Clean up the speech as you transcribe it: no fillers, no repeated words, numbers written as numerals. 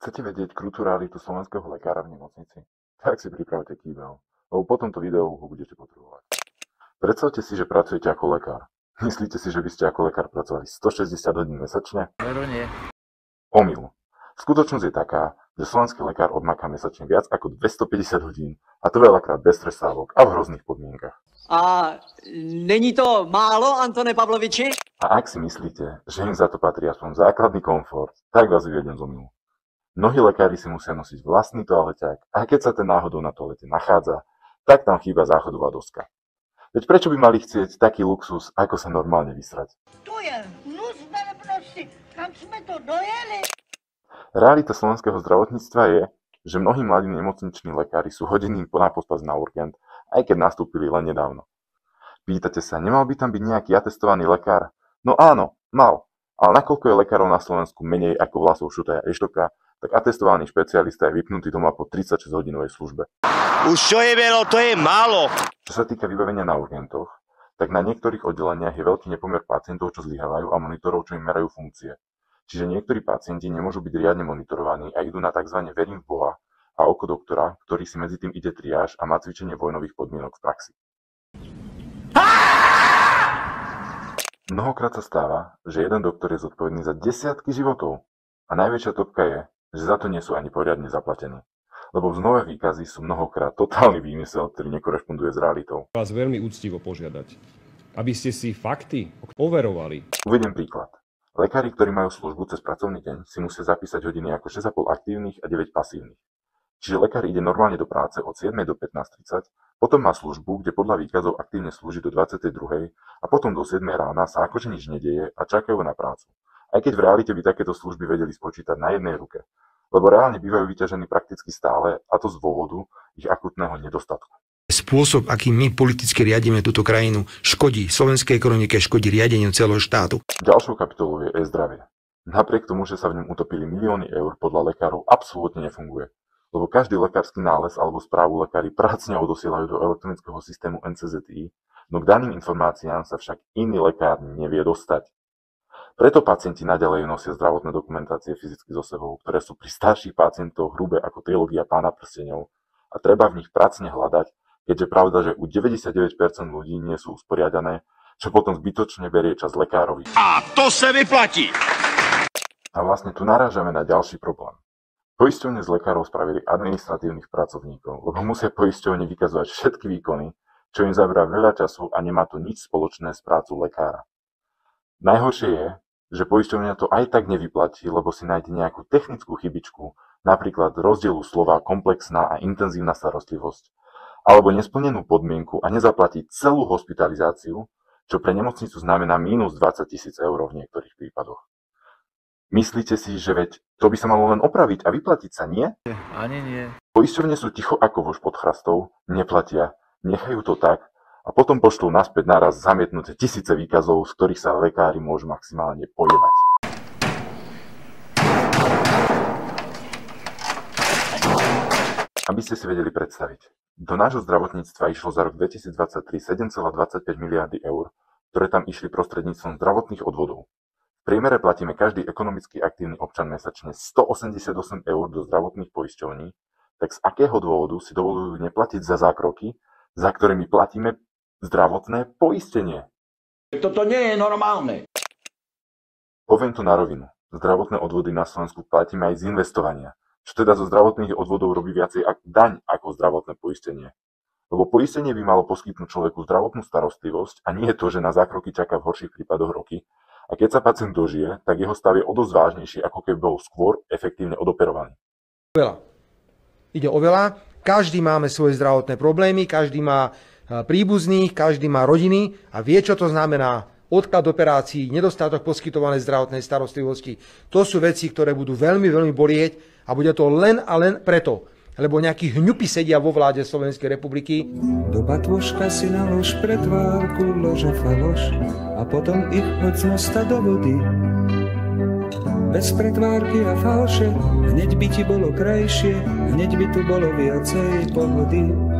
Chcete vedieť krutú realitu slovenského lekára v nemocnici? Tak si pripravte kýbel, lebo po tomto videu ho budete potrebovať. Predstavte si, že pracujete ako lekár. Myslíte si, že by ste ako lekár pracovali 160 hodín mesačne? Veru nie. Omyl. Skutočnosť je taká, že slovenský lekár odmaká mesačne viac ako 250 hodín, a to veľakrát bez prestávok a v hrozných podmienkach. A není to málo, Antone Pavloviči? A ak si myslíte, že im za to patrí aspoň základný komfort, tak vás vyvedem z omylu. Mnohí lekári si musia nosiť vlastný toaleťák a keď sa ten náhodou na toalete nachádza, tak tam chýba záchodová doska. Veď prečo by mali chcieť taký luxus, ako sa normálne vysrať? To je hnus velebnosti, kam sme to dojeli. Realita slovenského zdravotníctva je, že mnohí mladí nemocniční lekári sú hodení na pospas na urgent, aj keď nastúpili len nedávno. Pýtate sa, nemal by tam byť nejaký atestovaný lekár? No áno, mal. Ale nakoľko je lekárov na Slovensku menej ako Vlasov, Šutaja, Eštoka, tak atestovaný špecialista je vypnutý doma po 36-hodinovej službe. Už čo je veľa, to je málo. Čo sa týka vybavenia na urgentoch, tak na niektorých oddeleniach je veľký nepomer pacientov, čo zlyhávajú, a monitorov, čo im merajú funkcie. Čiže niektorí pacienti nemôžu byť riadne monitorovaní a idú na tzv. Verím v Boha a oko doktora, ktorý si medzi tým ide triáž a má cvičenie vojnových podmienok v praxi. Mnohokrát sa stáva, že jeden doktor je zodpovedný za desiatky životov a najväčšia topka je, že za to nie sú ani poriadne zaplatení. Lebo vznové výkazy sú mnohokrát totálny výmysel, ktorý nekorešponduje s realitou. Vás veľmi úctivo požiadať, aby ste si fakty overovali. Uvediem príklad. Lekári, ktorí majú službu cez pracovný deň, si musia zapísať hodiny ako 6,5 aktívnych a 9 pasívnych. Čiže lekár ide normálne do práce od 7 do 15:30, potom má službu, kde podľa výkazov aktívne slúži do 22. a potom do 7 rána sa akože nič nedieje a čakajú na prácu. Aj keď v realite by takéto služby vedeli spočítať na jednej ruke, lebo reálne bývajú vyťažení prakticky stále, a to z dôvodu ich akutného nedostatku. Spôsob, akým my politicky riadíme túto krajinu, škodí slovenskej ekonomike, škodí riadeniu celého štátu. Ďalšou kapitolou je e-zdravie. Napriek tomu, že sa v ňom utopili milióny eur, podľa lekárov absolútne nefunguje. Lebo každý lekársky nález alebo správu lekári pracne odosielajú do elektronického systému NCZI, no k daným informáciám sa však iný lekár nevie dostať. Preto pacienti naďalej nosia zdravotné dokumentácie fyzicky so sebou, ktoré sú pri starších pacientoch hrubé ako trilógia Pána prsteňov, a treba v nich pracne hľadať, keďže pravda, že u 99% ľudí nie sú usporiadané, čo potom zbytočne berie čas lekárovi. A to sa vyplatí. A vlastne tu narážame na ďalší problém. Poisťovne z lekárov spravili administratívnych pracovníkov, lebo musia poisťovne vykazovať všetky výkony, čo im zaberá veľa času a nemá to nič spoločné s prácou lekára. Najhoršie je, že poisťovňa to aj tak nevyplatí, lebo si nájde nejakú technickú chybičku, napríklad rozdielu slova komplexná a intenzívna starostlivosť, alebo nesplnenú podmienku a nezaplatí celú hospitalizáciu, čo pre nemocnicu znamená minus 20 000 eur v niektorých prípadoch. Myslíte si, že veď to by sa malo len opraviť a vyplatiť sa, nie? Ani nie. Poisťovne sú ticho ako vož pod chrastou, neplatia, nechajú to tak a potom pošlú naspäť naraz zamietnuté tisíce výkazov, z ktorých sa lekári môžu maximálne pojebať. Aby ste si vedeli predstaviť, do nášho zdravotníctva išlo za rok 2023 7,25 miliardy eur, ktoré tam išli prostredníctvom zdravotných odvodov. V priemere platíme každý ekonomicky aktívny občan mesačne 188 eur do zdravotných poisťovní, tak z akého dôvodu si dovolujú neplatiť za zákroky, za ktorými platíme zdravotné poistenie? Toto nie je normálne. Poviem to na rovinu. Zdravotné odvody na Slovensku platíme aj z investovania, čo teda zo zdravotných odvodov robí viacej daň ako zdravotné poistenie. Lebo poistenie by malo poskytnúť človeku zdravotnú starostlivosť a nie to, že na zákroky čaká v horších prípadoch roky, a keď sa pacient dožije, tak jeho stav je o dosť vážnejší, ako keby bol skôr efektívne odoperovaný. Ide o veľa. Každý máme svoje zdravotné problémy, každý má príbuzných, každý má rodiny a vie, čo to znamená odklad operácií, nedostatok poskytovanej zdravotnej starostlivosti. To sú veci, ktoré budú veľmi, veľmi bolieť a bude to len a len preto, lebo nejakí hňupy sedia vo vláde Slovenskej republiky. Do batvoška si nalož pretvárku, lož a faloš a potom ich hoď z mosta do vody. Bez pretvárky a falše, hneď by ti bolo krajšie, hneď by tu bolo viacej pohody.